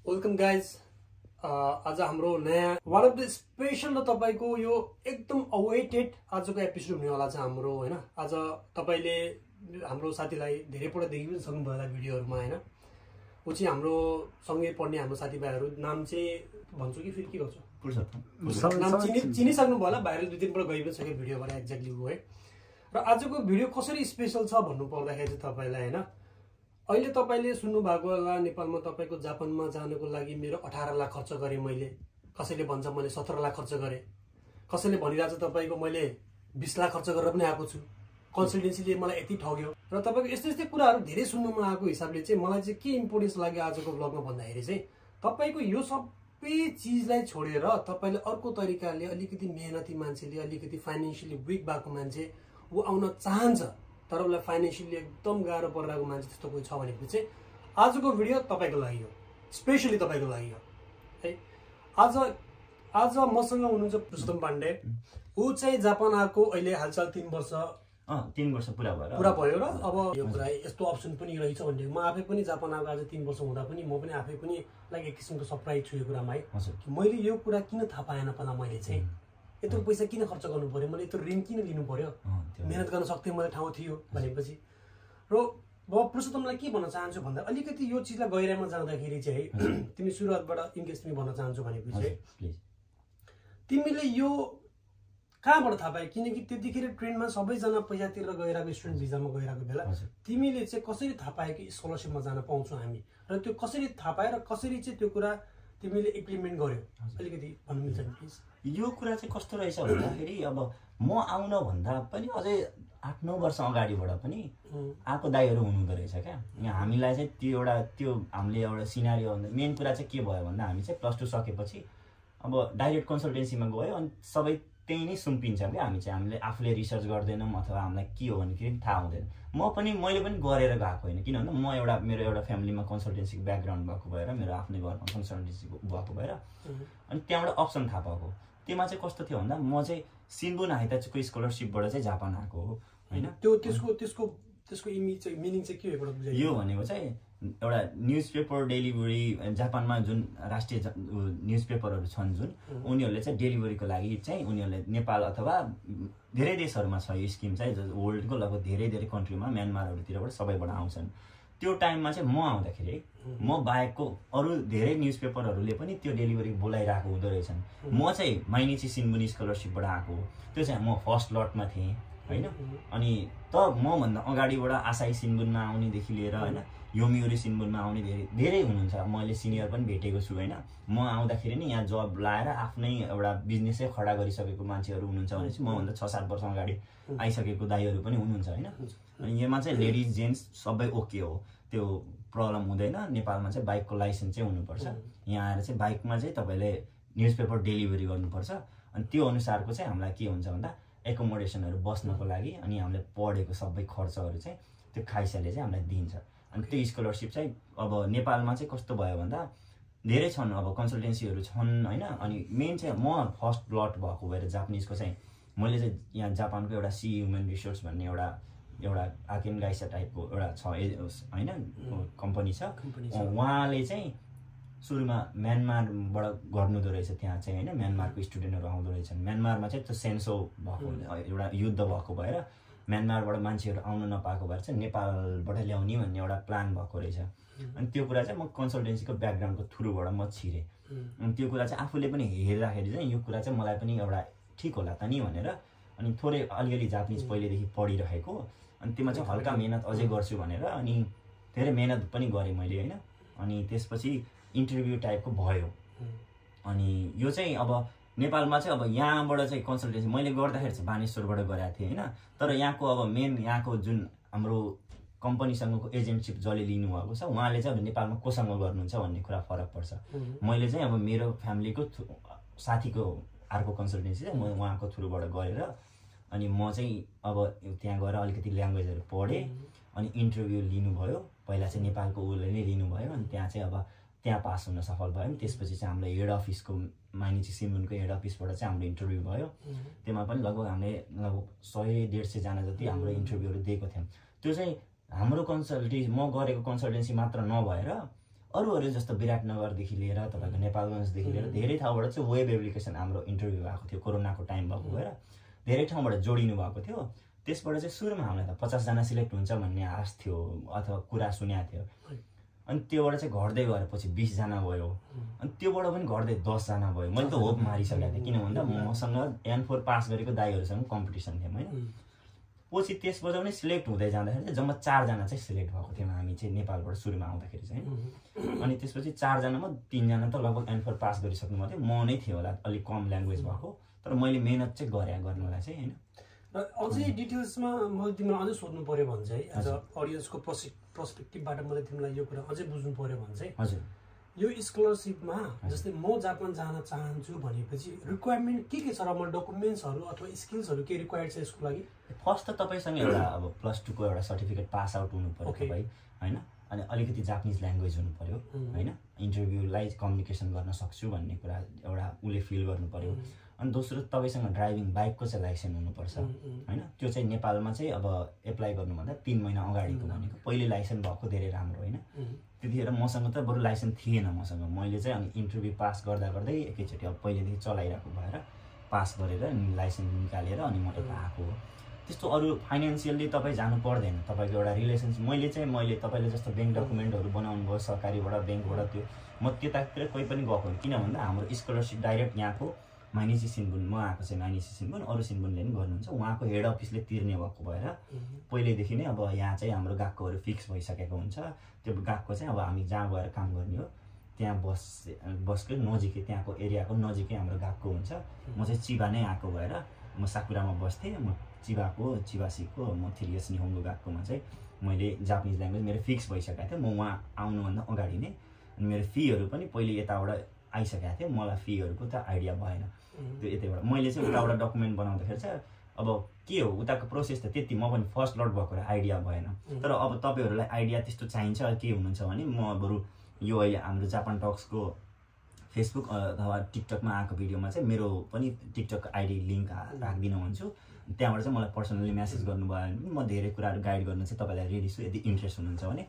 Welcome guys. आज हाम्रो नयाँ वान अफ द स्पेशल र तपाईको यो एकदम अवेटेड आजको एपिसोड हुनेवाला छ हाम्रो हैन। आज तपाईले हाम्रो साथीलाई धेरैपल्ट देखि पनि सक्नुभयो होला भिडियोहरुमा हैन। उ चाहिँ हाम्रो सँगै पढ्ने हाम्रो साथीभाइहरु नाम चाहिँ भन्छु कि फेरि के गर्छु नाम चिनिसक्नु भयो होला, भाइरल दुई तीन पल्ट गइ पनि सक्यो भिडियोबाट एक्ज्याक्टली हो है। र आजको भिडियो कसरी स्पेशल छ भन्नु पर्दाखेरि चाहिँ तपाईलाई हैन, अहिले तपाईले सुन्नु भएको होला नेपालमा तपाईको जापानमा जानको लागि मेरो 18 लाख खर्च गरे मैले, कसैले भन्छ मैले 17 लाख खर्च गरे, कसैले भनिरहेछ तपाईको मैले 20 लाख खर्च गरेर पनि आएको छु, कन्सल्टेन्सीले मलाई यति ठग्यो। र तपाईको यस्तै यस्तै कुराहरु धेरै सुन्नुमा आएको हिसाबले चाहिँ मलाई चाहिँ के इम्पोर्टेन्स लाग्यो आजको ब्लगमा भन्दाखेरि चाहिँ तपाईको यो सबै चीजलाई छोडेर तपाईले अर्को तरिकाले अलिकति मेहनती मान्छेले, अलिकति फाइनान्शियली वीक भएको मान्छे उ आउन चाहन्छ तर उसलाई फाइनान्शियली एकदम गाह्रो परिरहेको मान्छे त्यस्तो कोही छ भनेपछि चाहिँ आजको भिडियो तपाईको लागि हो, स्पेशली तपाईको लागि हो है। आज मसँग हुनुहुन्छ पुरुषोत्तम पाण्डे। उ चाहिँ जापान आएको अहिले हालसाल 3 वर्ष पुरा भयो र अब यो कुरा यस्तो अप्सन पनि रहेछ भन्ने म आफै पनि जापान आएको आज 3 वर्ष हुँदा पनि म पनि आफै पनि लाइक एक किसिमको सरप्राइज छु यो कुरामा है। मैले यो कुरा किन थाहा पाएन पहिला, मैले चाहिँ यत्रो पैसा किन खर्च गर्नु पर्यो, मैले यत्रो ऋण किन लिनु पर्यो, मेहनत गर्न सक्थे मैले, ठाउँ थियो भनेपछि। र म पुरुषोत्तमलाई के भन्न चाहन्छु भन्दा अलिकति यो चिजलाई गहिराइमा जाँदाखेरि चाहिँ तिमी सुरुवातबाट इनकेस तिमी भन्न चाहन्छु भनेपछि तिमीले यो कहाँबाट थाहा पाए, किनकि त्यतिखेर ट्रेनमा सबैजना पैसा तिरेर गइरहेको स्टुडेन्ट भिजामा गइरहेको बेला तिमीले चाहिँ कसरी थाहा पाए कि स्कलरसिपमा जान पाउँछौ हामी, र त्यो कसरी थाहा पाए र कसरी चाहिँ त्यो कुरा तिमीले इम्प्लिमेन्ट गर्यो अलिकति भन्नु मिल्छ नि प्लिज। यो कुरा चाहिँ कस्तो रहेछ भन्दाखेरि अब म आउन भन्दा पनि अझै 8-9 वर्ष अगाडिबाट पनि आएको दाइहरू हुनुहुँदो रहेछ क्या। यहाँ हामीलाई चाहिँ त्यो हामीले एउटा सिनारियो मेन कुरा चाहिँ के भयो भन्दा हामी चाहिँ +2 सकेपछि अब डाइरेक्ट कन्सल्टेन्सीमा गयो अनि सबै त्यही नै सुम्पिन्छ क्या। हामीले आफूले रिसर्च गर्दैनौँ अथवा हामीलाई के हो भने के थाहा हुँदैन। मैले पनि गरेर गएको होइन, किन भन्दा मेरो एउटा फ्यामिलीमा कन्सल्टेन्सीको ब्याकग्राउन्ड भएको भएर, मेरो आफ्नै घरमा कन्सल्टेन्सी भएको भएर अनि त्यहाँबाट अप्सन थाहा पाएको। त्यसमा चाहिँ कस्तो थियो भन्दा म चाहिँ सिन्बुन हाइताचीको स्कलरसिपबाट चाहिँ जापान आएको हो हैन। त्यसको मिनिङ चाहिँ के हो बुझाइ? यो भनेको चाहिँ एउटा न्युजपेपर डेलिभरी जापानमा जुन राष्ट्रिय न्युजपेपरहरू छन् जुन उनीहरूले चाहिँ डेलिभरीको लागि चाहिँ उनीहरूले नेपाल अथवा धेरै देशहरूमा छ यो स्किम चाहिँ, वर्ल्डको लगभग धेरै कन्ट्रीमा म्यानमारहरूतिरबाट सबैबाट आउँछन्। त्यो टाइममा चाहिँ म आउँदाखेरि म बाहेकको अरू धेरै न्युजपेपरहरूले पनि त्यो डेलिभरी बोलाइरहेको हुँदो रहेछन्। म चाहिँ माइनिची सिन्बुनी स्कलरसिपबाट आएको हो, त्यो चाहिँ म फर्स्ट लटमा थिएँ हैन। अनि त मभन्दा अगाडिबाट आसाई सिन्बुनमा आउनेदेखि लिएर हैन योमिउरी सिन्बुनमा आउने धेरै हुनुहुन्छ। मैले सिनियर पनि भेटेको छु हैन। म आउँदाखेरि नि यहाँ जब लाएर आफ्नै एउटा बिजनेसै खडा गरिसकेको मान्छेहरू हुनुहुन्छ भनेपछि मभन्दा 6-7 वर्ष अगाडि आइसकेको दाइहरू पनि हुनुहुन्छ हैन। अनि यसमा चाहिँ लेडिज जेन्ट्स सबै ओके हो, त्यो प्रब्लम हुँदैन। नेपालमा चाहिँ बाइकको लाइसेन्स चाहिँ हुनुपर्छ, यहाँ आएर चाहिँ बाइकमा चाहिँ तपाईँले न्युजपेपर डेलिभरी गर्नुपर्छ। अनि त्यो अनुसारको चाहिँ हामीलाई के हुन्छ भन्दा एकोमोडेसनहरू बस्नको लागि अनि हामीले पढेको सबै खर्चहरू चाहिँ त्यो खाइसाले चाहिँ हामीलाई दिन्छ। अनि त्यो स्कलरसिप चाहिँ अब नेपालमा चाहिँ कस्तो भयो भन्दा धेरै छन्, अब कन्सल्टेन्सीहरू छन् हैन। अनि मेन चाहिँ म फर्स्ट लट भएको भएर जापानिजको चाहिँ मैले चाहिँ यहाँ जापानको एउटा सी ह्युमन रिसोर्स भन्ने एउटा आकेन गाइसा टाइपको एउटा छ हैन कम्पनी छ। उहाँले चाहिँ सुरुमा म्यानमारबाट गर्नुहुँदो रहेछ, त्यहाँ चाहिँ हैन म्यानमारको स्टुडेन्टहरू आउँदो रहेछन्। म्यानमारमा चाहिँ त्यो सेन्सो भएको एउटा युद्ध भएको भएर म्यानमारबाट मान्छेहरू आउन नपाएको भएर चाहिँ नेपालबाट ल्याउने भन्ने एउटा प्लान भएको रहेछ। अनि त्यो कुरा चाहिँ म कन्सल्टेन्सीको ब्याकग्राउन्डको थ्रुबाट म छिरेँ। अनि त्यो कुरा चाहिँ आफूले पनि हेर्दाखेरि चाहिँ यो कुरा चाहिँ मलाई पनि एउटा ठिक होला त नि भनेर अनि थोरै अलिअलि जापानिज पहिलेदेखि पढिरहेको, अनि त्यसमा चाहिँ हल्का मेहनत अझै गर्छु भनेर अनि धेरै मेहनत पनि गरेँ मैले हैन। अनि त्यसपछि इन्टरभ्यू टाइपको भयो। अनि यो चाहिँ अब नेपालमा चाहिँ अब यहाँबाट चाहिँ कन्सल्टेन्सी मैले गर्दाखेरि चाहिँ बानेश्वरबाट गरेको थिएँ हैन। तर यहाँको अब मेन यहाँको जुन हाम्रो कम्पनीसँगको एजेन्टसिप जसले लिनुभएको छ उहाँले चाहिँ अब नेपालमा कोसँग गर्नुहुन्छ भन्ने कुरा फरक पर्छ। मैले चाहिँ अब मेरो फ्यामिलीको साथीको अर्को कन्सल्टेन्सी चाहिँ म उहाँको थ्रुबाट गरेर अनि म चाहिँ अब त्यहाँ गएर अलिकति ल्याङ्ग्वेजहरू पढेँ अनि इन्टरभ्यू लिनुभयो। पहिला चाहिँ नेपालको उसले नै लिनुभयो अनि त्यहाँ चाहिँ अब त्यहाँ पास हुन सफल भयो। त्यसपछि चाहिँ हाम्रो हेड अफिसको माइनिची सिन्बुनको हेड अफिसबाट चाहिँ हाम्रो इन्टरभ्यू भयो। त्यसमा पनि लगभग हामीले 100-150 जना जति हाम्रो इन्टरभ्यूहरू दिएको थियौँ। त्यो चाहिँ हाम्रो कन्सल्टेन्सी म गरेको कन्सल्टेन्सी मात्र नभएर अरू जस्तो विराटनगरदेखि लिएर तपाईँको नेपालगञ्जदेखि लिएर धेरै ठाउँबाट चाहिँ वेब एप्लिकेसन हाम्रो इन्टरभ्यू भएको थियो कोरोनाको टाइम भएको भएर धेरै ठाउँबाट जोडिनु भएको थियो। त्यसबाट चाहिँ सुरुमा हामीलाई त 50 जना सिलेक्ट हुन्छ भन्ने आश थियो अथवा कुरा सुनेको थियो। अनि त्योबाट चाहिँ घट्दै गएर पछि 20 जना भयो, अनि त्योबाट पनि घट्दै 10 जना भयो। मैले त होप मारिसकेको थिएँ, किन भन्दा मसँग N4 पास गरेको दाइहरूसँग कम्पिटिसन थियो होइन। पछि त्यसबाट पनि सिलेक्ट हुँदै जाँदाखेरि चाहिँ जम्मा 4 जना चाहिँ सिलेक्ट भएको थियौँ हामी चाहिँ नेपालबाट सुरुमा आउँदाखेरि चाहिँ। अनि त्यसपछि 4 जनामा 3 जना त लगभग N4 पास गरिसक्नु भएको थियो, म नै थियो होला अलिक कम ल्याङ्ग्वेज भएको, तर मैले मेहनत चाहिँ गरेँ गर्नुलाई चाहिँ होइन। र अझै डिटेल्समा मैले तिमीलाई अझै सोध्नु पर्यो भने चाहिँ एज अ अडियन्सको पर्सपेक्टिभबाट मैले तिमीलाई यो कुरा अझै बुझ्नु पर्यो भने चाहिँ हजुर यो स्कलरसिपमा जस्तै म जापान जान चाहन्छु भनेपछि रिक्वायरमेन्ट के छ र म डकुमेन्ट्सहरू अथवा स्किल्सहरू के रिक्वायर्ड छ यसको लागि? फर्स्ट त तपाईँसँग एउटा अब +2 को एउटा सर्टिफिकेट पास आउट हुनु पर्यो तपाईँ होइन, अनि अलिकति जापानिज ल्याङ्ग्वेज हुनु पर्यो होइन, इन्टरभ्यूलाई कम्युनिकेसन गर्न सक्छु भन्ने कुरा एउटा उसले फिल गर्नु पर्यो। अनि दोस्रो तपाईँसँग ड्राइभिङ बाइकको चाहिँ लाइसेन्स हुनुपर्छ होइन। त्यो चाहिँ नेपालमा चाहिँ अब एप्लाई गर्नुभन्दा 3 महिना अगाडिको भनेको, पहिले लाइसेन्स भएको धेरै राम्रो होइन। त्यतिखेर मसँग त बरु लाइसेन्स थिएन मसँग, मैले चाहिँ अनि इन्टरभ्यू पास गर्दा गर्दै एकैचोटि अब पहिलेदेखि चलाइरहेको भएर पास गरेर लाइसेन्स निकालेर अनि म यता आएको हो। त्यस्तो अरू फाइनेन्सियल्ली तपाईँ जानु पर्दैन, तपाईँको एउटा रिलेसन्स मैले तपाईँले जस्तो ब्याङ्क डकुमेन्टहरू बनाउनु भयो सरकारीबाट ब्याङ्कबाट, त्यो म त्यतातिर कोही पनि गएको होइन। किन भन्दा हाम्रो स्कलरसिप डाइरेक्ट यहाँको माइनिसी सिन्बुन, म आएको चाहिँ माइनिसी सिन्बुन, अरू सिन्बुनले पनि गर्नुहुन्छ, उहाँको हेड अफिसले तिर्ने भएको भएर पहिल्यैदेखि नै अब यहाँ चाहिँ हाम्रो गएकोहरू फिक्स भइसकेको हुन्छ। त्यो गएको चाहिँ अब हामी जहाँ गएर काम गर्ने हो त्यहाँ बसकै नजिकै त्यहाँको एरियाको नजिकै हाम्रो गएको हुन्छ। म चाहिँ चिबा नै आएको भएर म साकुरामा बस्थेँ, म चिबासीको म 3 इयर्स निहोङ्गो गएकोमा चाहिँ मैले जापानिज ल्याङ्ग्वेज मेरो फिक्स भइसकेको थियो। म वहाँ आउनुभन्दा अगाडि नै अनि मेरो फीहरू पनि पहिले यताबाट आइसकेको थियो, मलाई फीहरूको त आइडिया भएन त्यो यतैबाट। मैले चाहिँ उताबाट डकुमेन्ट बनाउँदाखेरि चाहिँ अब के हो उताको प्रोसेस त त्यति म पनि फर्स्ट लट भएको आइडिया भएन। तर अब तपाईँहरूलाई आइडिया त्यस्तो चाहिन्छ के हुनुहुन्छ भने म बरु यो अहिले हाम्रो जापान टक्सको फेसबुक अथवा टिकटकमा आएको भिडियोमा चाहिँ मेरो पनि टिकटक आइडी लिङ्क राखिदिनु भन्छु, त्यहाँबाट चाहिँ मलाई पर्सनली म्यासेज गर्नुभयो भने म धेरै कुराहरू गाइड गर्न चाहिँ तपाईँलाई रेडी छु यदि इन्ट्रेस्ट हुनुहुन्छ भने।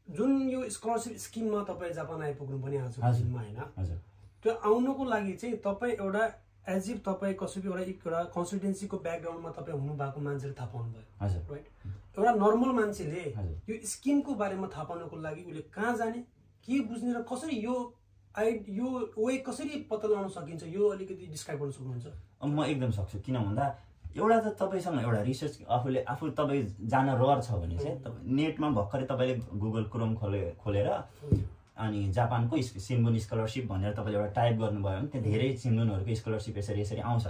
जुन यो स्कलरसिप स्किममा तपाईँ जापान आइपुग्नु पनि आज होइन, हजुर त्यो आउनुको लागि चाहिँ तपाईँ एउटा एज इफ तपाईँ कसैको एउटा कन्सल्टेन्सीको ब्याकग्राउन्डमा तपाईँ हुनु भएको मान्छेले थाहा पाउनु भयो हजुर राइट। एउटा नर्मल मान्छेले यो स्किमको बारेमा थाहा पाउनको लागि उसले कहाँ जाने, के बुझ्ने र कसरी यो वे कसरी पत्ता लगाउन सकिन्छ, यो अलिकति डिस्क्राइब गर्न सक्नुहुन्छ? म एकदम सक्छु। किन भन्दा एउटा त तपाईँसँग एउटा रिसर्च आफू तपाईँ जान रहर छ भने चाहिँ नेटमा भर्खरै तपाईँले गुगल क्रोम खोलेर अनि जापानको सिन्बुन स्कलरसिप भनेर तपाईँले एउटा टाइप गर्नुभयो भने त्यहाँ धेरै सिन्बुनहरूको स्कलरसिप यसरी आउँछ।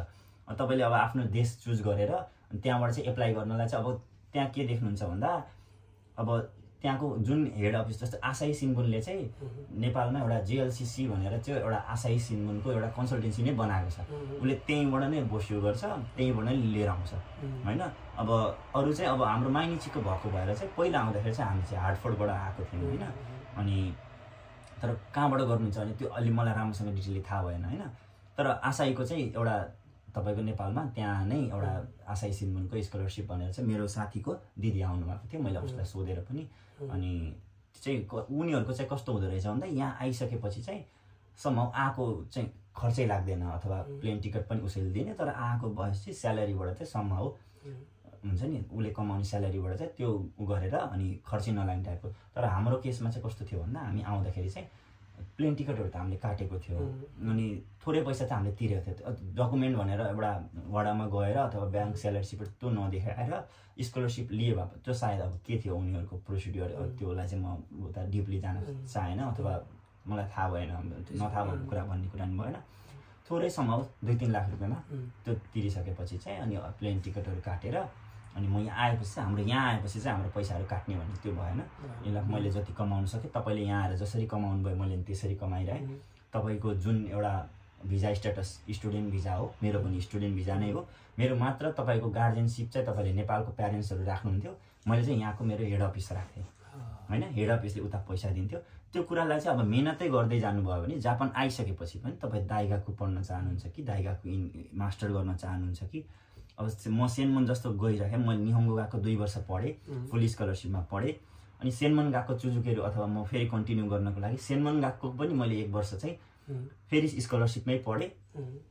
तपाईँले अब आफ्नो देश चुज गरेर त्यहाँबाट चाहिँ एप्लाई गर्नलाई चाहिँ अब त्यहाँ के देख्नुहुन्छ भन्दा अब त्यहाँको जुन हेड अफिस जस्तो आसाई सिन्बुनले चाहिँ नेपालमा एउटा JLCC भनेर चाहिँ एउटा आसाई सिन्बुनको एउटा कन्सल्टेन्सी नै बनाएको छ, उसले त्यहीँबाट नै बोस्यु गर्छ, त्यहीँबाट नै लिएर आउँछ होइन। अब अरू चाहिँ अब हाम्रो माइनिचीको भएको भएर चाहिँ पहिला आउँदाखेरि चाहिँ हामी चाहिँ हार्टफोर्डबाट आएको थियौँ होइन। अनि तर कहाँबाट गर्नुहुन्छ भने त्यो अलि मलाई राम्रोसँग डिटेलली थाहा भएन होइन। तर आसाईको चाहिँ एउटा तपाईँको नेपालमा त्यहाँ नै एउटा आसाई सिन्बुनको स्कलरसिप भनेर चाहिँ मेरो साथीको दिदी आउनु भएको थियो, मैले उसलाई सोधेर पनि। अनि चाहिँ उनीहरूको चाहिँ कस्तो हुँदो रहेछ भन्दा यहाँ आइसकेपछि चाहिँ सम्म आएको चाहिँ खर्चै लाग्दैन अथवा प्लेन टिकट पनि उसैले दिने, तर आएको भएपछि स्यालेरीबाट चाहिँ सम्म हुन्छ नि उसले कमाउने स्यालेरीबाट चाहिँ त्यो गरेर अनि खर्चै नलाग्ने टाइपको। तर हाम्रो केसमा चाहिँ कस्तो थियो भन्दा हामी आउँदाखेरि चाहिँ प्लेन टिकटहरू त हामीले काटेको थियो अनि थोरै पैसा त हामीले तिरेको थियो। डकुमेन्ट भनेर एउटा वडामा गएर अथवा ब्याङ्क स्यालेरीसिप त्यो नदेखाएर स्कलरसिप लिए भए त्यो सायद अब के थियो उनीहरूको प्रोसिड्युर, त्योलाई चाहिँ म उता डिपली जान चाहेन अथवा मलाई थाहा भएन, नथाहा भएको कुरा भन्ने कुरा पनि भएन। थोरै सम्म 2-3 लाख रुपियाँमा त्यो तिरिसकेपछि चाहिँ अनि प्लेन टिकटहरू काटेर अनि म यहाँ आएपछि चाहिँ हाम्रो पैसाहरू काट्ने भन्ने त्यो भएन। यसलाई मैले जति कमाउन सकेँ तपाईँले यहाँ आएर जसरी कमाउनु भयो मैले त्यसरी कमाइरहेँ। तपाईँको जुन एउटा भिजा स्ट्याटस स्टुडेन्ट भिजा हो, मेरो पनि स्टुडेन्ट भिजा नै हो। मेरो मात्र तपाईँको गार्जियनसिप चाहिँ तपाईँले नेपालको प्यारेन्ट्सहरू राख्नुहुन्थ्यो, मैले चाहिँ यहाँको मेरो हेड अफिस राख्थेँ होइन। हेड अफिसले उता पैसा दिन्थ्यो। त्यो कुरालाई चाहिँ अब मेहनतै गर्दै जानुभयो भने जापान आइसकेपछि पनि तपाईँ दाइगाकु पढ्न चाहनुहुन्छ कि दाइगाकु मास्टर गर्न चाहनुहुन्छ कि अब म सेनमुन जस्तो गइरहेँ, मैले निहोङ्गो गएको 2 वर्ष पढेँ, फुल स्कलरसिपमा पढेँ। अनि सेनमन गएको चुजुकेहरू अथवा म फेरि कन्टिन्यू गर्नको लागि सेनमन गएको पनि मैले 1 वर्ष चाहिँ फेरि स्कलरसिपमै पढेँ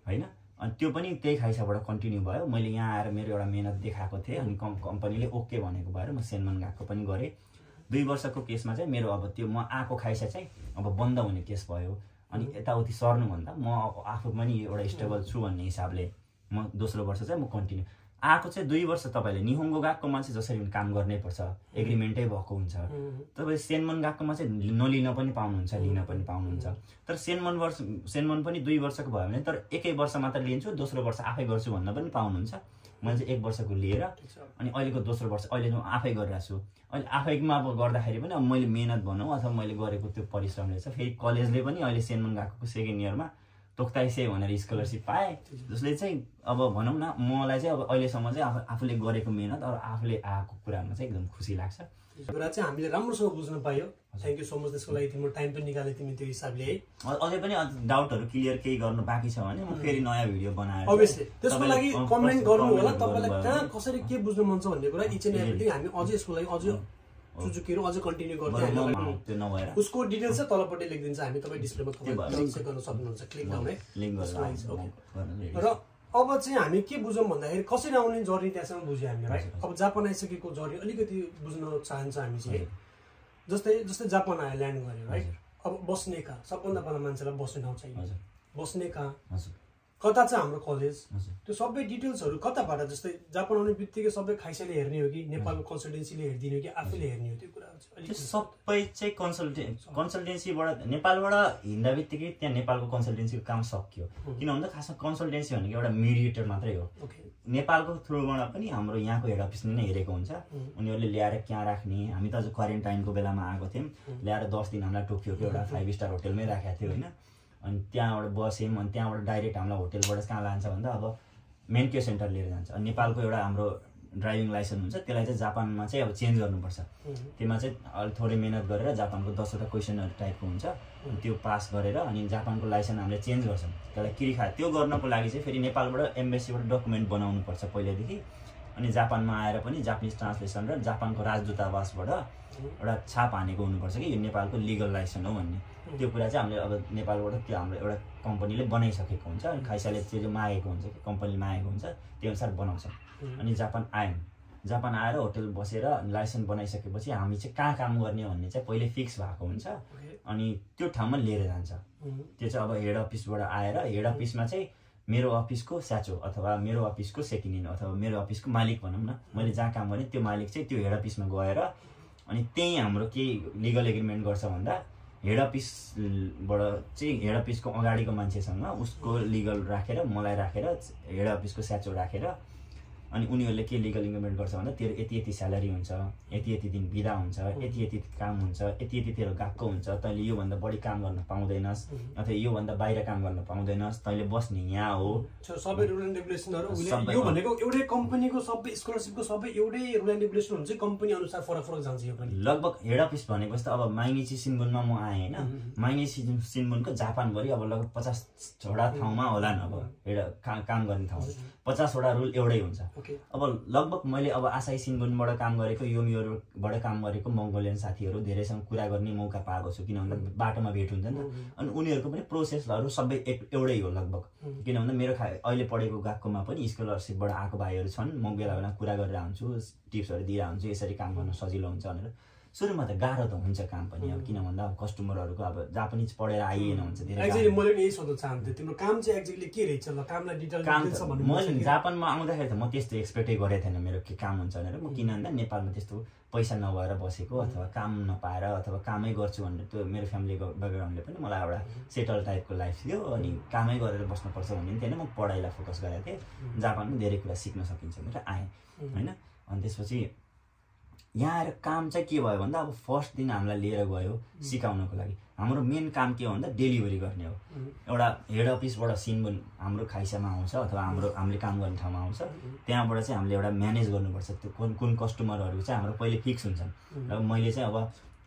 होइन। अनि त्यो पनि त्यही खाइसाबाट कन्टिन्यू भयो। मैले यहाँ आएर मेरो एउटा मेहनत देखाएको थिएँ अनि कम्पनीले ओके भनेको भएर म सेनमन गएको पनि गरेँ। 2 वर्षको केसमा चाहिँ मेरो अब त्यो म आएको खाइसा चाहिँ अब बन्द हुने केस भयो। अनि यताउति सर्नुभन्दा म आफू पनि एउटा स्टेबल छु भन्ने हिसाबले म दोस्रो वर्ष चाहिँ म कन्टिन्यू आएको चाहिँ 2 वर्ष। तपाईँले निहोङ्गो गएको मान्छे जसरी पनि काम गर्नै पर्छ, एग्रिमेन्टै भएको हुन्छ। तपाईँ सेनमन गएकोमा चाहिँ नलिन पनि पाउनुहुन्छ, लिन पनि पाउनुहुन्छ। तर सेनमन पनि 2 वर्षको भयो भने तर 1 वर्ष मात्र लिन्छु, दोस्रो वर्ष आफै गर्छु भन्न पनि पाउनुहुन्छ। मैले चाहिँ 1 वर्षको लिएर अनि अहिलेको दोस्रो वर्ष अहिले म आफै गरिरहेको छु। अहिले आफैमा अब गर्दाखेरि पनि अब मैले मेहनत भनौँ अथवा मैले गरेको त्यो परिश्रमले चाहिँ फेरि कलेजले पनि अहिले सेनमन गएको 2nd इयरमा तोक्ताइसे भनेर स्कलरसिप पाएँ, जसले चाहिँ अब भनौँ न मलाई चाहिँ अब अहिलेसम्म चाहिँ आफूले गरेको मेहनत और आफूले आएको कुरामा चाहिँ एकदम खुसी लाग्छ। कुरा चाहिँ हामीले राम्रोसँग बुझ्न पायो। Thank you so much. त्यसको लागि तिम्रो टाइम पनि निकाले तिमी त्यो हिसाबले है। अझै पनि डाउटहरू क्लियर केही गर्नु बाँकी छ भने म फेरि नयाँ भिडियो बनाएर अभियसली त्यसको लागि कमेन्ट गर्नु होला। तपाईँलाई कहाँ कसरी के बुझ्नु मन छ भन्ने कुरा इच एन्ड एभ्रिथिङ हामी अझै यसको लागि अझै चुजुकीहरू अझै कन्टिन्यू गर्दै उसको डिटेल्स चाहिँ तलपट्टि लेखिदिन्छ, हामी तपाईँ डिस्प्लेमा चेक गर्न सक्नुहुन्छ, क्लिक डाउन है। र अब चाहिँ हामी के बुझौँ भन्दाखेरि कसरी आउने जर्नी त्यहाँसम्म बुझ्यौँ हामी है। अब जापान आइसकेको जर्नी अलिकति बुझ्न चाहन्छ हामी चाहिँ। जस्तै जापान आयो, ल्यान्ड गर्यो है। अब बस्ने कहाँ, सबभन्दा पहिला मान्छेलाई बस्ने ठाउँ चाहियो। बस्ने कहाँ, कता चाहिँ हाम्रो कलेज, त्यो सबै डिटेल्सहरू कताबाट, जस्तै जापान आउने बित्तिकै सबै खाइसाले हेर्ने हो कि नेपालको कन्सल्टेन्सीले हेरिदिने हो कि आफूले हेर्ने हो, त्यो कुरा त्यो सबै चाहिँ कन्सल्टेन्सीबाट नेपालबाट हिँड्दा बित्तिकै त्यहाँ नेपालको कन्सल्टेन्सीको काम सकियो। किन भन्दा खासमा कन्सल्टेन्सी भनेको एउटा मिडिएटर मात्रै हो। नेपालको थ्रुबाट पनि हाम्रो यहाँको हेड अफिसले नै हेरेको हुन्छ, उनीहरूले ल्याएर कहाँ राख्ने। हामी त अझ क्वारेन्टाइनको बेलामा आएको थियौँ, ल्याएर 10 दिन हामीलाई टोकियोको एउटा 5 स्टार होटलमै राखेको थियो होइन। अनि त्यहाँबाट बस्यौँ, अनि त्यहाँबाट डाइरेक्ट हामीलाई होटेलबाट कहाँ लान्छ भन्दा अब मेन केयर सेन्टर लिएर जान्छ। अनि नेपालको एउटा हाम्रो ड्राइभिङ लाइसेन्स हुन्छ, त्यसलाई चाहिँ जापानमा चाहिँ अब चेन्ज गर्नुपर्छ। त्यसमा चाहिँ अलिक थोरै मेहनत गरेर जापानको 10वटा क्वेसनहरू टाइपको हुन्छ, त्यो पास गरेर अनि जापानको लाइसेन्स हामीले चेन्ज गर्छौँ। त्यसलाई किरिखा त्यो गर्नको लागि चाहिँ फेरि नेपालबाट एम्बेसीबाट डकुमेन्ट बनाउनुपर्छ पहिल्यैदेखि। अनि जापानमा आएर पनि जापानिज ट्रान्सलेसन र जापानको राजदूतावासबाट एउटा छाप हानेको हुनुपर्छ कि यो नेपालको लिगल लाइसेन्स हो भन्ने। त्यो कुरा चाहिँ हामीले अब नेपालबाट त्यो हाम्रो एउटा कम्पनीले बनाइसकेको हुन्छ। अनि खाइसाले त्यो मागेको हुन्छ कि कम्पनीले मागेको हुन्छ त्यो अनुसार बनाउँछौँ। अनि जापान आयौँ, जापान आएर होटल बसेर लाइसेन्स बनाइसकेपछि हामी चाहिँ कहाँ काम गर्ने भन्ने चाहिँ पहिले फिक्स भएको हुन्छ। अनि त्यो ठाउँमा लिएर जान्छ। त्यो चाहिँ अब हेड अफिसबाट आएर हेड अफिसमा चाहिँ मेरो अफिसको स्याचो अथवा मेरो अफिसको सेकेन्ड इन अथवा मेरो अफिसको मालिक भनौँ न, मैले जहाँ काम गरेँ त्यो मालिक चाहिँ त्यो हेड अफिसमा गएर अनि त्यहीँ हाम्रो के लिगल एग्रिमेन्ट गर्छ भन्दा हेड अफिसबाट चाहिँ हेड अफिसको अगाडिको मान्छेसँग उसको लिगल राखेर मलाई राखेर हेड अफिसको स्याचो राखेर अनि उनीहरूले के लिगल एग्रिमेन्ट गर्छ भन्दा तेरो यति स्यालेरी हुन्छ, यति दिन बिदा हुन्छ, यति काम हुन्छ, यति तेरो गएको हुन्छ, तैँले योभन्दा बढी काम गर्न पाउँदैनस् अथवा योभन्दा बाहिर काम गर्न पाउँदैनस्, तैँले बस्ने यहाँ हो। सबै रुल एन्ड रेगुलेसनहरू यो भनेको एउटै कम्पनीको सबै स्कलरसिपको सबै एउटै रुल एन्ड रेगुलेसन हुन्छ, कम्पनी अनुसार फरक फरक जान्छ यो पनि। लगभग हेड अफिस भनेको जस्तो अब माइनिची सिन्बुनमा म आएँ होइन, माइनिची सिन्बुनको जापानभरि अब लगभग 50वटा ठाउँमा होला नि अब काम गर्ने ठाउँ 50वटा रुल एउटै हुन्छ। अब लगभग मैले अब आसाई सिन्बुनबाट काम गरेको योमियोबाट काम गरेको मङ्गोलियन साथीहरू धेरैसँग कुरा गर्ने मौका पाएको छु, किन भन्दा बाटोमा भेट हुन्छ नि त। अनि उनीहरूको पनि प्रोसेसहरू सबै एउटै हो लगभग, किन भन्दा मेरो अहिले पढेको गएकोमा पनि स्कलरसिपबाट आएको भाइहरू छन्, म बेला बेला कुरा गरेर आउँछु, टिप्सहरू दिएर आउँछु, यसरी काम गर्न सजिलो हुन्छ भनेर। सुरुमा त गाह्रो त हुन्छ काम पनि, अब किन भन्दा अब कस्टमरहरूको अब जापानिज पढेर आइएन हुन्छ धेरै। एक्चुअली मैले नि यही सोध्न चाहन्थे तिम्रो काम चाहिँ एक्ज्याक्टली के रहेछ ल, कामलाई डिटेल छ भन्नु। मैले जापानमा आउँदाखेरि त म त्यस्तो एक्सपेक्टै गरेको थिएन मेरो के काम हुन्छ भनेर। म किन भन्दा नेपालमा त्यस्तो पैसा नभएर बसेको अथवा काम नपाएर अथवा कामै गर्छु भनेर त्यो मेरो फ्यामिलीको ब्याकग्राउन्डले पनि मलाई एउटा सेटल टाइपको लाइफ थियो अनि कामै गरेर बस्नुपर्छ भन्ने थिएन। म पढाइलाई फोकस गरेको थिएँ, जापानमा धेरै कुरा सिक्न सकिन्छ भनेर आएँ होइन। अनि त्यसपछि यहाँ आएर काम चाहिँ के भयो भन्दा अब फर्स्ट दिन हामीलाई लिएर गयो सिकाउनको लागि। हाम्रो मेन काम के हो भन्दा डेलिभरी गर्ने हो। एउटा हेड अफिसबाट सिन्बुन हाम्रो खाइसामा आउँछ अथवा हामीले काम गर्ने ठाउँमा आउँछ, त्यहाँबाट चाहिँ हामीले एउटा म्यानेज गर्नुपर्छ त्यो कुन कस्टमरहरू चाहिँ हाम्रो पहिले फिक्स हुन्छन्। र मैले चाहिँ अब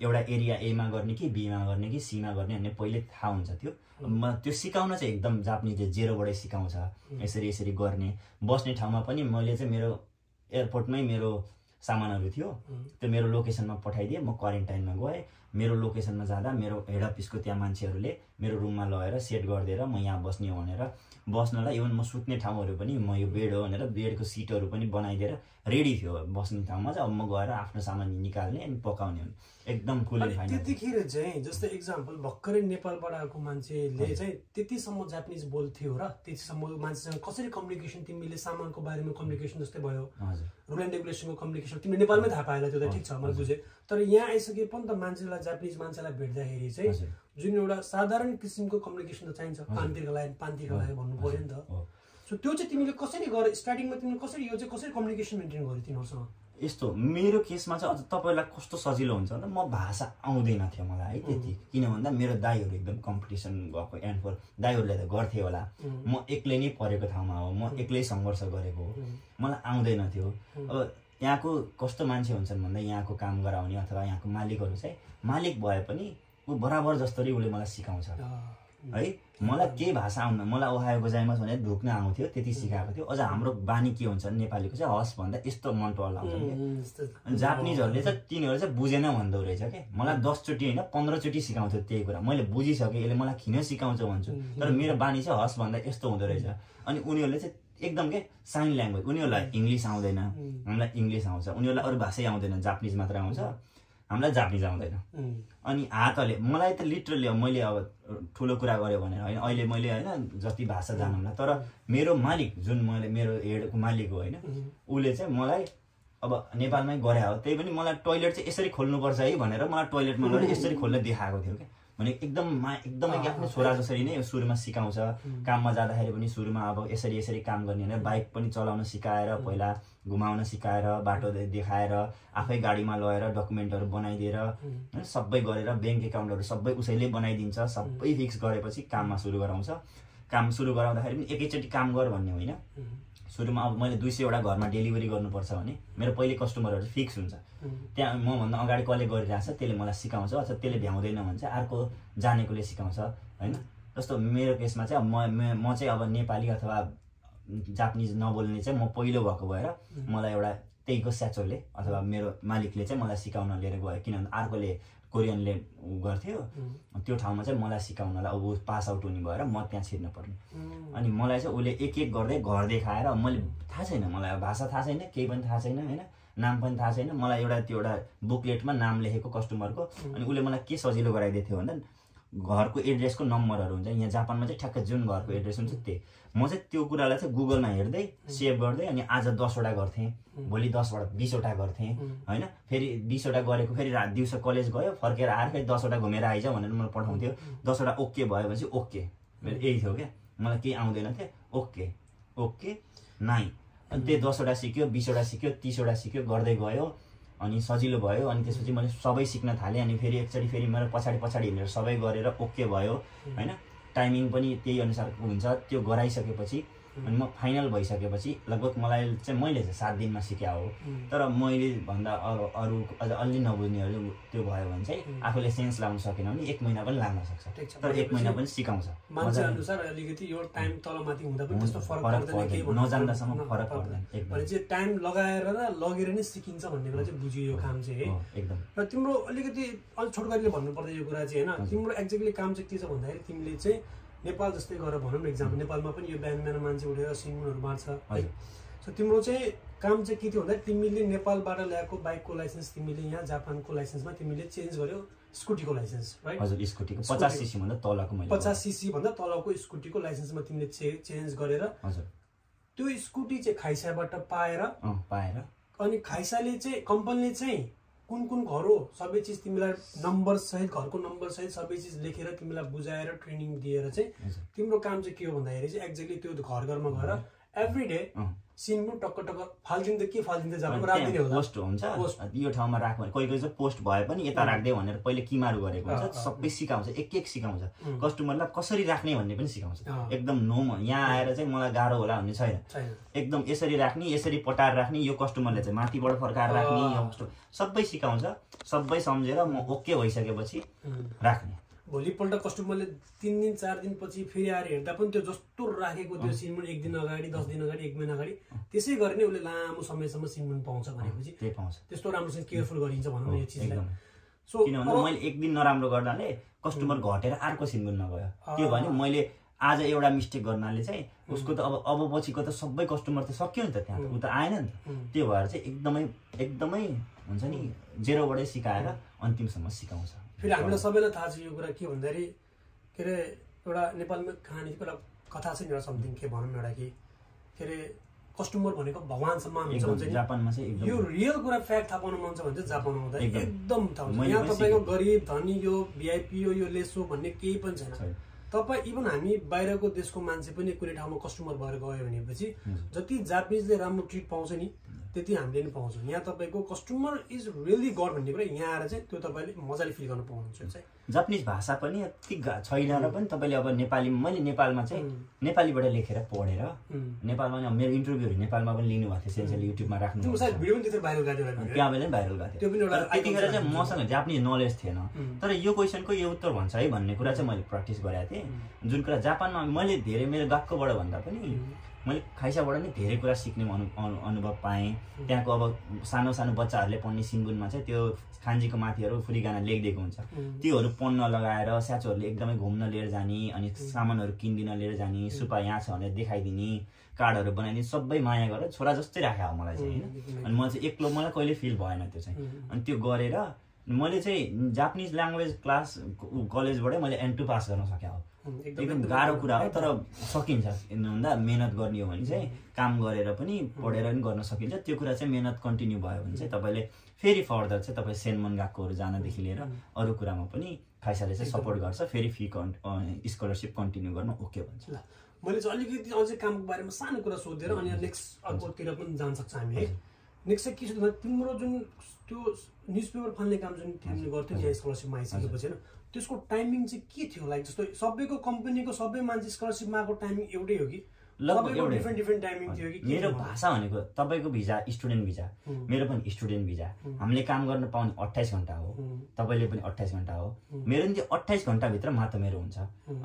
एउटा एरिया एमा गर्ने कि बीमा गर्ने कि सीमा गर्ने भन्ने पहिले थाहा हुन्छ। त्यो सिकाउन चाहिँ एकदम जापानिजले जेरोबाटै सिकाउँछ, यसरी गर्ने। बस्ने ठाउँमा पनि मैले चाहिँ मेरो एयरपोर्टमै मेरो सामानहरू थियो त्यो मेरो लोकेसनमा पठाइदिए म क्वारेन्टाइनमा गएँ मेरो लोकेसनमा जाँदा मेरो हेड अफिसको त्यहाँ मान्छेहरूले मेरो रुममा लगेर सेट गरिदिएर म यहाँ बस्ने हो भनेर बस्नलाई इभन म सुत्ने ठाउँहरू पनि म यो बेड हो भनेर बेडको सिटहरू पनि बनाइदिएर रेडी थियो बस्ने ठाउँमा चाहिँ अब म गएर आफ्नो सामान निकाल्ने अनि पकाउने हो एकदम कुल एन्ड फाइन त्यतिखेर चाहिँ जस्तै एक्जाम्पल भर्खरै नेपालबाट आएको मान्छेले चाहिँ त्यतिसम्म जापानिज बोल्थ्यो र त्यतिसम्म मान्छेसँग कसरी कम्युनिकेसन तिमीले सामानको बारेमा कम्युनिकेसन जस्तै भयो रुल एन्ड रेगुलेसनको कम्युनिकेसन तिमीले नेपालमै थाहा पाएला त्यो त ठिक छ मैले बुझेँ तर यहाँ आइसके पनि त मान्छेलाई जापानिज मान्छेलाई भेट्दाखेरि चाहिँ जुन एउटा साधारण किसिमको कम्युनिकेसन त चाहिन्छ पानतिरको लागि भन्नु पर्यो नि त सो त्यो चाहिँ तिमीले कसरी गर स्टार्टिङमा तिमीले कसरी यो चाहिँ कसरी कम्युनिकेसन मेन्टेन गर्यो तिनीहरूसँग यस्तो मेरो केसमा चाहिँ अझ तपाईँलाई कस्तो सजिलो हुन्छ भन्दा म भाषा आउँदैन थियो मलाई है त्यति किन भन्दा मेरो दाइहरू एकदम कम्पिटिसन गएको एन्ड फोर दाइहरूले त गर्थे होला म एक्लै नै परेको ठाउँमा हो म एक्लै सङ्घर्ष गरेको हो मलाई आउँदैन थियो अब यहाँको कस्तो मान्छे हुन्छन् भन्दा यहाँको काम गराउने अथवा यहाँको मालिकहरू चाहिँ मालिक भए पनि ऊ बराबर जस्तरी उसले मलाई सिकाउँछ है मलाई केही भाषा आउन मलाई ओहायो गोजाइमास भनेर ढुक्न आउँथ्यो त्यति सिकाएको थियो अझ हाम्रो बानी के हुन्छ नेपालीको चाहिँ हस् भन्दा यस्तो मन टल्लाउँछ कि अनि जापानिजहरूले चाहिँ तिनीहरू चाहिँ बुझेन भन्दो रहेछ क्या मलाई 10 चोटि होइन 15 चोटि सिकाउँथ्यो त्यही कुरा मैले बुझिसकेँ यसले मलाई किन सिकाउँछ भन्छु तर मेरो बानी चाहिँ हस् भन्दा यस्तो हुँदो रहेछ अनि उनीहरूले चाहिँ एकदम के साइन ल्याङ्ग्वेज उनीहरूलाई इङ्ग्लिस आउँदैन हामीलाई इङ्ग्लिस आउँछ उनीहरूलाई अरू भाषै आउँदैन जापानिज मात्र आउँछ हामीलाई जापानिज आउँदैन अनि हातले मलाई त लिटरली मैले अब ठुलो कुरा गरेँ भने होइन अहिले मैले होइन जति भाषा जानौँला तर मेरो मालिक जुन मैले मेरो हेडको मालिक हो होइन उसले चाहिँ मलाई अब नेपालमै गरे हो त्यही पनि मलाई टोइलेट चाहिँ यसरी खोल्नुपर्छ है भनेर मलाई टोइलेटमा गएर यसरी खोल्न देखाएको थियो क्या भने एकदमै आफ्नो छोरा जसरी नै सुरुमा सिकाउँछ काममा जाँदाखेरि पनि सुरुमा अब यसरी यसरी काम गर्ने भनेर बाइक पनि चलाउन सिकाएर पहिला घुमाउन सिकाएर बाटो देखाएर आफै गाडीमा लगेर डकुमेन्टहरू बनाइदिएर सबै गरेर ब्याङ्क एकाउन्टहरू सबै उसैले बनाइदिन्छ सबै फिक्स गरेपछि काममा सुरु गराउँछ काम सुरु गराउँदाखेरि पनि एकैचोटि काम गर भन्ने होइन सुरुमा अब मैले 200वटा घरमा डेलिभरी गर्नुपर्छ भने मेरो पहिले कस्टमरहरू फिक्स हुन्छ त्यहाँ मभन्दा अगाडि कसले गरिरहेछ त्यसले मलाई सिकाउँछ अथवा त्यसले भ्याउँदैन भने चाहिँ अर्को जानेकोले सिकाउँछ होइन जस्तो मेरो केसमा चाहिँ म चाहिँ अब नेपाली अथवा जापानिज नबोल्ने चाहिँ म पहिलो भएको भएर मलाई एउटा त्यहीको स्याचोले अथवा मेरो मालिकले चाहिँ मलाई सिकाउन लिएर गयो किनभने अर्कोले कोरियनले गर्थ्यो त्यो ठाउँमा चाहिँ मलाई सिकाउनलाई अब पास आउट हुने भएर म त्यहाँ छिर्न पर्ने अनि मलाई चाहिँ उसले एक एक गर्दै घर देखाएर मैले थाहा छैन मलाई भाषा थाहा छैन केही पनि थाहा छैन होइन नाम पनि थाहा छैन मलाई त्यो एउटा बुकलेटमा नाम लेखेको कस्टमरको अनि उसले मलाई के सजिलो गराइदिएको थियो भन्दा घरको एड्रेसको नम्बरहरू हुन्छ यहाँ जापानमा चाहिँ ठ्याक्क जुन घरको एड्रेस हुन्छ त्यही म चाहिँ त्यो कुरालाई चाहिँ गुगलमा हेर्दै सेभ गर्दै अनि आज 10वटा गर्थेँ भोलि 10वटा 20वटा गर्थेँ होइन फेरि 20वटा गरेको फेरि रात दिउँसो कलेज गयो फर्केर आएर फेरि 10वटा घुमेर आइज भनेर मलाई पठाउँथ्यो 10वटा ओके भयो भने चाहिँ ओके मेरो यही थियो क्या मलाई केही आउँदैन थियो ओके ओके 9 अनि त्यो 10वटा सिक्यो 20वटा सिक्यो 30वटा सिक्यो गर्दै गयो अनि सजिलो भयो अनि त्यसपछि मैले सबै सिक्न थालेँ अनि फेरि एकचोटि फेरि मेरो पछाडि हिँडेर सबै गरेर ओके भयो होइन टाइमिङ पनि त्यही अनुसारको हुन्छ त्यो गराइसकेपछि अनि म फाइनल भइसकेपछि लगभग मलाई चाहिँ मैले चाहिँ 7 दिनमा सिक्या हो तर मैले भन्दा अरू अझ अलि नबुझ्नेहरू त्यो भयो भने चाहिँ आफूले सेन्स लाउन सकेन भने 1 महिना पनि लाग्न सक्छ तर 1 महिना पनि सिकाउँछ मान्छे अनुसार अलिकति यो टाइम तलमाथि हुँदा पनि त्यस्तो फरक पर्दैन केही नजान्दासम्म फरक पर्दैन भने चाहिँ टाइम लगाएर र लगेर नै सिकिन्छ भन्ने कुरा चाहिँ बुझियो यो काम चाहिँ है एकदम र तिम्रो अलिकति अलि छोटकरीले भन्नुपर्दा यो कुरा चाहिँ होइन तिम्रो एक्ज्याक्टली काम चाहिँ के छ भन्दाखेरि तिमीले चाहिँ नेपाल जस्तै गरेर भनौँ न एक्जाम्पल नेपालमा पनि यो बिहान मान्छे उठेर सिङ्गुनहरू मार्छ है सो तिम्रो चाहिँ काम चाहिँ के थियो भन्दा तिमीले नेपालबाट ल्याएको बाइकको लाइसेन्स तिमीले यहाँ जापानको लाइसेन्समा तिमीले चेन्ज गर्यो स्कुटीको लाइसेन्स राइट हजुर स्कुटीको 50 सीसी भन्दा तलको मैले 50 सीसी भन्दा तलको स्कुटीको लाइसेन्समा तिमीले चेन्ज गरेर हजुर त्यो स्कुटी चाहिँ खाइसाबाट पाएर अनि खाइसाले चाहिँ कम्पनीले चाहिँ कुन घर हो सबै चिज तिमीलाई नम्बर सहित घरको नम्बर सहित सबै चिज लेखेर तिमीलाई बुझाएर ट्रेनिङ दिएर चाहिँ तिम्रो काम चाहिँ के हो भन्दाखेरि चाहिँ एक्ज्याक्टली त्यो घरमा गएर एभ्री डे सिनमु टक्क फाल्दिँदै के फाल्दिँदै जानु राख्दिने होला पोस्ट हुन्छ यो ठाउँमा राख भने कोही चाहिँ पोस्ट भए पनि यता राख्दै भनेर पहिले किमारु गरेको हुन्छ सबै सिकाउँछ एक सिकाउँछ कस्टमरलाई कसरी राख्ने भन्ने पनि सिकाउँछ एकदम नो यहाँ आएर चाहिँ मलाई गाह्रो होला भन्ने छैन एकदम यसरी राख्ने यसरी पटाएर राख्ने यो कस्टमरले चाहिँ माथिबाट फर्काएर राख्ने यो सबै सिकाउँछ सबै सम्झेर म ओके भइसकेपछि राख्ने भोलिपल्ट कस्टमरले 3 दिन 4 दिनपछि फेरि आएर हेर्दा पनि त्यो जस्तो राखेको त्यो सिनमुन 1 दिन अगाडि 10 दिन अगाडि 1 महिना अगाडि त्यसै गरी नै उसले लामो समयसम्म सिनमुन पाउँछ भनेपछि त्यही पाउँछ त्यस्तो राम्रोसँग केयरफुल गरिन्छ भनौँ न यो चिजलाई सो किन भन्दा मैले एक दिन नराम्रो गर्नाले कस्टमर घटेर अर्को सिनमुन नगयो त्यो भने मैले आज एउटा मिस्टेक गर्नाले चाहिँ उसको त अब पछिको त सबै कस्टमर त सक्यो नि त त्यहाँ उ त आएन नि त त्यो भएर चाहिँ एकदमै हुन्छ नि जेरोबाटै सिकाएर अन्तिमसम्म सिकाउँछ फेरि हामीलाई सबैलाई थाहा छ यो कुरा के भन्दाखेरि के अरे एउटा नेपालमा कहानी एउटा कथा छ नि एउटा समथिङ के भनौँ एउटा कि के अरे कस्टमर भनेको भगवान सम्मान हुन्छ भन्छ नि जापानमा चाहिँ यो रियल कुरा फ्याक्ट थाहा पाउनु मन छ भने चाहिँ जापानमा आउँदा एकदम थाहा हुन्छ यहाँ तपाईँको गरिब धनी यो भिआइपी यो लेस हो भन्ने केही पनि छैन तपाईँ इभन हामी बाहिरको देशको मान्छे पनि कुनै ठाउँमा कस्टमर भएर गयो भनेपछि जति जापानिजले राम्रो ट्रिट पाउँछ नि त्यति हामीले पनि पाउँछौँ यहाँ तपाईँको कस्टमर इज रियली गड भन्ने कुरा यहाँ आएर चाहिँ त्यो तपाईँले मजाले फिल गर्न पाउनुहुन्छ चाहिँ जापानिज भाषा पनि यति छैन र पनि तपाईँले अब नेपाली मैले नेपालमा चाहिँ नेपालीबाट लेखेर पढेर नेपालमा मेरो इन्टरभ्यूहरू नेपालमा पनि लिनुभएको थियो सेन्सले युट्युबमा राख्नु त्यहाँ बेला पनि भाइरल गएको थियो त्यतिखेर चाहिँ मसँग जापानिज नलेज थिएन तर यो क्वेसनको यो उत्तर भन्छ है भन्ने कुरा चाहिँ मैले प्र्याक्टिस गरेको थिएँ जुन कुरा जापानमा मैले धेरै मेरो गएकोबाट भन्दा पनि मैले खाइसाबाट नै धेरै कुरा सिक्ने अनुभव पाएँ त्यहाँको अब सानो सानो बच्चाहरूले पढ्ने सिन्गुनमा चाहिँ त्यो खान्जीको माथिहरू फुलिगाना लेखिदिएको हुन्छ त्योहरू पढ्न लगाएर साथीहरूले एकदमै घुम्न लिएर जाने अनि सामानहरू किनिदिन लिएर जाने सुपा यहाँ छ भनेर देखाइदिने कार्डहरू बनाइदिने सबै माया गरेर छोरा जस्तै राख्यो मलाई चाहिँ होइन अनि म चाहिँ एक्लो मलाई कहिले फिल भएन त्यो चाहिँ अनि त्यो गरेर मैले चाहिँ जापानिज ल्याङ्ग्वेज क्लास कलेजबाटै मैले N2 पास गर्न सकेँ हो एकदम गाह्रो कुरा हो तर सकिन्छ भन्दा मेहनत गर्ने हो भने चाहिँ काम गरेर पनि पढेर पनि गर्न सकिन्छ त्यो कुरा चाहिँ मेहनत कन्टिन्यू भयो भने चाहिँ तपाईँले फेरि फर्दर चाहिँ तपाईँ सेनमन गएकोहरू जानदेखि लिएर अरू कुरामा पनि खाइसाले चाहिँ सपोर्ट गर्छ फेरि फी स्कलरसिप कन्टिन्यू गर्न ओके भन्छ ल मैले चाहिँ अलिकति अझै कामको बारेमा सानो कुरा सोधेर अनि नेक्स्ट अर्कोतिर पनि जान सक्छ हामी है नेक्स्ट चाहिँ के छ भन्दा तिम्रो जुन त्यो न्युज पेपर फाल्ने काम जुन तिमीले गर्थ्यौ यहाँ स्कलरसिपमा आइसकेपछि होइन त्यसको टाइमिङ चाहिँ के थियो लाइक जस्तो सबैको कम्पनीको सबै मान्छे स्कलरसिपमा आएको टाइमिङ एउटै हो कि लगभग डिफ्रेन्ट टाइमिङ थियो कि मेरो भाषा भनेको तपाईँको भिजा स्टुडेन्ट भिजा मेरो पनि स्टुडेन्ट भिजा हामीले काम गर्न पाउने 28 घण्टा हो तपाईँले पनि 28 घण्टा हो मेरो नि त्यो 28 घण्टाभित्र मात्र मेरो हुन्छ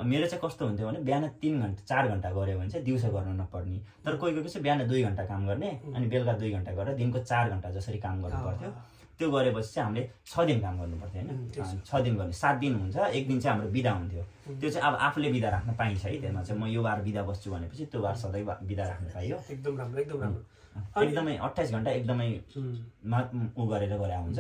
मेरो चाहिँ कस्तो हुन्थ्यो भने बिहान 3 घण्टा 4 घण्टा गऱ्यो भने चाहिँ दिउँसो गर्न नपर्ने तर कोही कोही चाहिँ बिहान 2 घण्टा काम गर्ने अनि बेलुका 2 घण्टा गरेर दिनको 4 घण्टा जसरी काम गर्नु पर्थ्यो त्यो गरेपछि चाहिँ हामीले 6 दिन काम गर्नु पर्थ्यो होइन 6 दिन गर्ने 7 दिन हुन्छ एक दिन चाहिँ हाम्रो बिदा हुन्थ्यो त्यो चाहिँ अब आफूले बिदा राख्न पाइन्छ है त्यसमा चाहिँ म यो बार बिदा बस्छु भनेपछि त्यो बार सधैँ बिदा राख्न पाइयो एकदम राम्रो एकदमै 28 घण्टा एकदमै उ गरेर गरे हुन्छ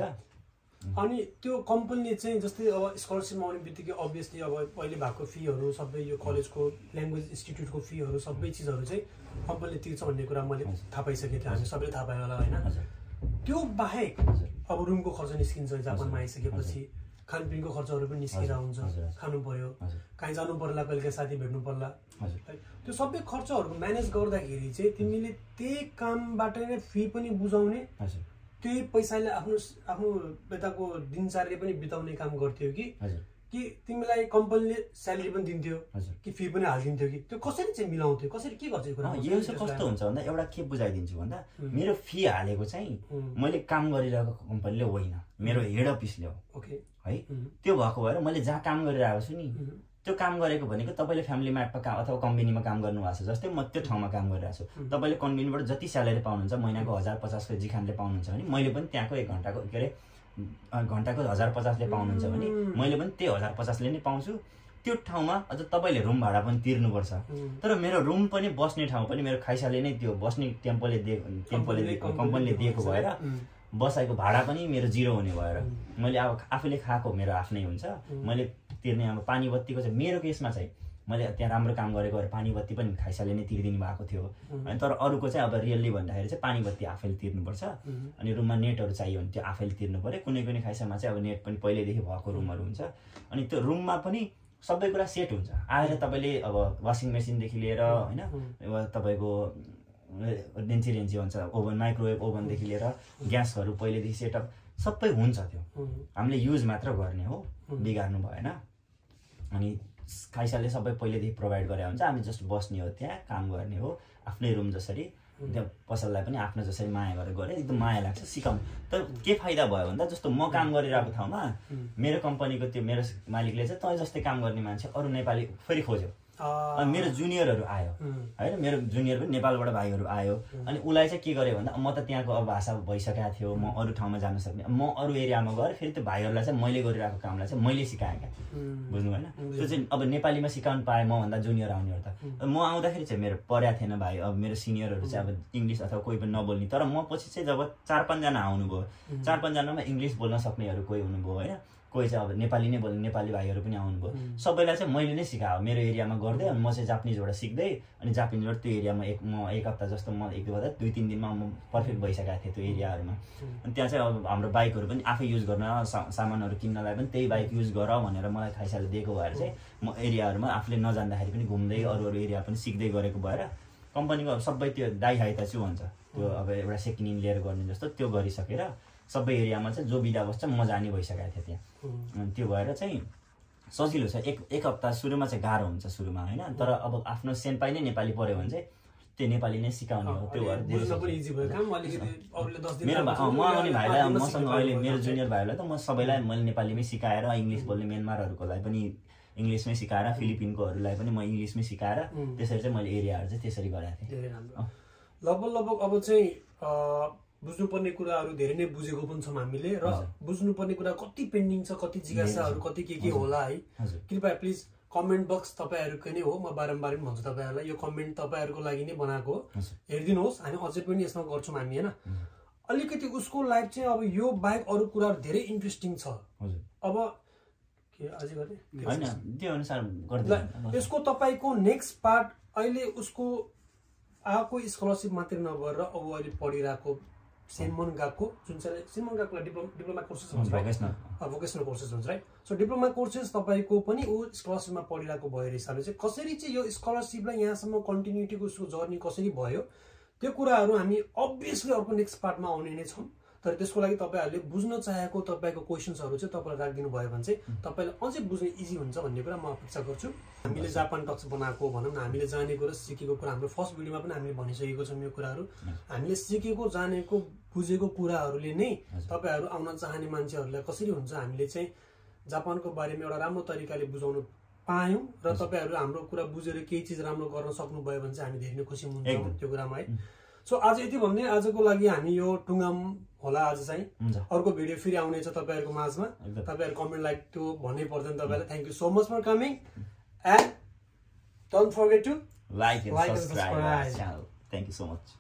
अनि त्यो कम्पनीले चाहिँ जस्तै अब स्कलरसिपमा आउने बित्तिकै अभियसली अब पहिले भएको फीहरू सबै यो कलेजको ल्याङ्ग्वेज इन्स्टिट्युटको फीहरू सबै चिजहरू चाहिँ कम्पनीले तिर्छ भन्ने कुरा मैले थाहा पाइसकेको थिएँ हामी सबैले थाहा पायो होला होइन त्यो बाहेक अब रुमको खर्च निस्किन्छ जापानमा आइसकेपछि खानपिनको खर्चहरू पनि निस्किएर हुन्छ खानु पर्यो कहीँ जानु पर्ला कहिले साथी भेट्नु पर्ला त्यो सबै खर्चहरू म्यानेज गर्दाखेरि चाहिँ तिमीले त्यही कामबाट नै फी पनि बुझाउने त्यही पैसाले आफ्नो यताको दिनचर्या पनि बिताउने काम गर्थ्यौ कि तिमीलाई कम्पनीले स्यालेरी पनि दिन्थ्यो कि फी पनि हालिदिन्थ्यो कि त्यो कसरी चाहिँ मिलाउँथ्यो कसरी के गर्छ यो कुरा यो चाहिँ कस्तो हुन्छ भन्दा एउटा के बुझाइदिन्छु भन्दा मेरो फी हालेको चाहिँ मैले काम गरिरहेको कम्पनीले होइन मेरो हेड अफिसले हो ओके है त्यो भएको भएर मैले जहाँ काम गरिरहेको छु नि त्यो काम गरेको भनेको तपाईँले फ्यामिली म्याटमा अथवा कम्पनीमा काम गर्नुभएको छ जस्तै म त्यो ठाउँमा काम गरिरहेको छु तपाईँले कम्पनीबाट जति स्यालेरी पाउनुहुन्छ महिनाको 1050 को जिखानले पाउनुहुन्छ भने मैले पनि त्यहाँको 1 घण्टाको के अरे घण्टाको 1050 ले पाउनुहुन्छ भने मैले पनि त्यही 1050 ले नै पाउँछु त्यो ठाउँमा अझ तपाईँले रुम भाडा पनि तिर्नुपर्छ तर मेरो रुम पनि बस्ने ठाउँ पनि मेरो खाइसाले नै त्यो बस्ने कम्पनीले दिएको भएर बसाइको भाडा पनि मेरो जिरो हुने भएर मैले अब आफूले खाएको मेरो आफ्नै हुन्छ मैले तिर्ने अब पानी बत्तीको चाहिँ मेरो केसमा चाहिँ मैले त्यहाँ राम्रो काम गरेको भएर पानी बत्ती पनि खाइसाले नै तिर्दिनु भएको थियो अनि तर अरूको चाहिँ अब रियल्ली भन्दाखेरि चाहिँ पानी बत्ती आफैले तिर्नुपर्छ अनि रुममा नेटहरू चाहियो भने त्यो आफैले तिर्नु पर्यो कुनै कुनै खाइसामा चाहिँ अब नेट पनि पहिल्यैदेखि भएको रुमहरू हुन्छ अनि त्यो रुममा पनि सबै कुरा सेट हुन्छ आएर तपाईँले अब वासिङ मेसिनदेखि लिएर होइन तपाईँको रेन्ची हुन्छ ओभन माइक्रोवेभ ओभनदेखि लिएर ग्यासहरू पहिलेदेखि सेटअप सबै हुन्छ त्यो हामीले युज मात्र गर्ने हो बिगार्नु भएन अनि खाइसाले सबै पहिलेदेखि प्रोभाइड गरे हुन्छ हामी जस्ट बस्ने हो त्यहाँ काम गर्ने हो आफ्नै रुम जसरी त्यो पसललाई पनि आफ्नो जसरी माया गरेर गरे एकदम माया लाग्छ सिकाउनु। तर के फाइदा भयो भन्दा जस्तो म काम गरिरहेको ठाउँमा मेरो कम्पनीको त्यो मेरो मालिकले चाहिँ तँ जस्तै काम गर्ने मान्छे अरू नेपाली फेरि खोज्यो। अनि मेरो जुनियरहरू आयो होइन, मेरो जुनियर पनि नेपालबाट भाइहरू आयो। अनि उसलाई चाहिँ के गरेँ भन्दा म त त्यहाँको अब भाषा भइसकेको थियो, म अरू ठाउँमा जान सक्ने, म अरू एरियामा गएर फेरि त्यो भाइहरूलाई चाहिँ मैले गरिरहेको कामलाई चाहिँ मैले सिकाएँ क्या, बुझ्नु होइन। त्यो चाहिँ अब नेपालीमा सिकाउनु पाएँ मभन्दा जुनियर आउनेहरू त। म आउँदाखेरि चाहिँ मेरो पर्या थिएन भाइ, अब मेरो सिनियरहरू चाहिँ अब इङ्ग्लिस अथवा कोही पनि नबोल्ने, तर म पछि चाहिँ जब 4-5 जना आउनुभयो, 4-5 जनामा इङ्ग्लिस बोल्न सक्नेहरू कोही हुनुभयो होइन, कोही चाहिँ अब नेपाली नै बोल्ने नेपाली भाइहरू पनि आउनुभयो। सबैलाई चाहिँ मैले नै सिकाएँ मेरो एरियामा गर्दै। अनि म चाहिँ जापानिजबाट सिक्दै अनि जापानिजबाट त्यो एरियामा एक हप्ता जस्तो म 2-3 दिनमा म पर्फेक्ट भइसकेको थिएँ त्यो एरियाहरूमा। अनि त्यहाँ चाहिँ अब हाम्रो बाइकहरू पनि आफै युज गर्न, सामानहरू किन्नलाई पनि त्यही बाइक युज गर भनेर मलाई थाइसाले दिएको भएर चाहिँ म एरियाहरूमा आफूले नजान्दाखेरि पनि घुम्दै अरू एरिया पनि सिक्दै गरेको भएर कम्पनीको अब सबै त्यो दाइ हाइताचु भन्छ त्यो अब एउटा सेकेन्ड इन लिएर गर्ने जस्तो त्यो गरिसकेर सबै एरियामा चाहिँ जो बिदा बस्छ म जाने भइसकेको थिएँ त्यहाँ। अनि त्यो भएर चाहिँ सजिलो छ। एक हप्ता सुरुमा चाहिँ गाह्रो हुन्छ सुरुमा होइन, तर अब आफ्नो सेन्पाई नै नेपाली पऱ्यो भने चाहिँ त्यो नेपाली नै सिकाउने हो। त्यो भएर मेरो म आउने भाइलाई मसँग अहिले मेरो जुनियर भाइहरूलाई त म सबैलाई मैले नेपालीमै सिकाएर, इङ्ग्लिस बोल्ने म्यानमारहरूकोलाई पनि इङ्ग्लिसमै सिकाएर, फिलिपिनकोहरूलाई पनि म इङ्ग्लिसमै सिकाएर त्यसरी चाहिँ मैले एरियाहरू चाहिँ त्यसरी गरेको थिएँ। लगभग अब चाहिँ बुझ्नुपर्ने कुराहरू धेरै नै बुझेको पनि छौँ हामीले, र बुझ्नुपर्ने कुरा कति पेन्डिङ छ, कति जिज्ञासाहरू कति के होला है। कृपया प्लिज कमेन्ट बक्स तपाईँहरूकै नै हो, म बारम्बार पनि भन्छु तपाईँहरूलाई, यो कमेन्ट तपाईँहरूको लागि नै बनाएको हो, हेरिदिनुहोस्। हामी अझै पनि यसमा गर्छौँ हामी होइन। अलिकति उसको लाइफ चाहिँ अब यो बाहेक अरू कुराहरू धेरै इन्ट्रेस्टिङ छ। अब यसको तपाईँको नेक्स्ट पार्ट अहिले उसको आएको स्कलरसिप मात्रै नभएर अब अहिले पढिरहेको सेनमन गएको, जुन चाहिँ सेनमन गएकोलाई डिप्लोमा कोर्सेस भन्छ, भोकेसनल कोर्सेस भन्छ राइट। सो डिप्लोमा कोर्सेस तपाईँको पनि ऊ स्कलरसिपमा पढिरहेको भएर हिसाबले चाहिँ कसरी चाहिँ यो स्कलरसिपलाई यहाँसम्म कन्टिन्युटीको उसको जर्नी कसरी भयो त्यो कुराहरू हामी अभियसली अर्को नेक्स्ट पार्टमा आउने नै छौँ। तर त्यसको लागि तपाईँहरूले बुझ्न चाहेको तपाईँको क्वेसन्सहरू चाहिँ तपाईँलाई राखिदिनु भयो भने चाहिँ तपाईँलाई अझै बुझ्न इजी हुन्छ भन्ने कुरा म अपेक्षा गर्छु। हामीले जापान टक्स बनाएको भनौँ न, हामीले जानेको र सिकेको कुरा हाम्रो फर्स्ट भिडियोमा पनि हामीले भनिसकेको छौँ। यो कुराहरू हामीले सिकेको जानेको बुझेको कुराहरूले नै तपाईँहरू आउन चाहने मान्छेहरूलाई कसरी हुन्छ हामीले चाहिँ जापानको बारेमा एउटा राम्रो तरिकाले बुझाउनु पायौँ र तपाईँहरू हाम्रो कुरा बुझेर केही चिज राम्रो गर्न सक्नुभयो भने चाहिँ हामी धेरै नै खुसी हुन्छौँ त्यो कुरामा है। सो आज यति भन्ने आजको लागि हामी यो टुङ्गाम होला आज चाहिँ अर्को भिडियो फेरि आउनेछ तपाईँहरूको माझमा। तपाईँहरू कमेन्ट लाइक त्यो भन्नै पर्दैन तपाईँलाई। Thank you so much for coming and don't forget to like and subscribe our channel. Thank you so much.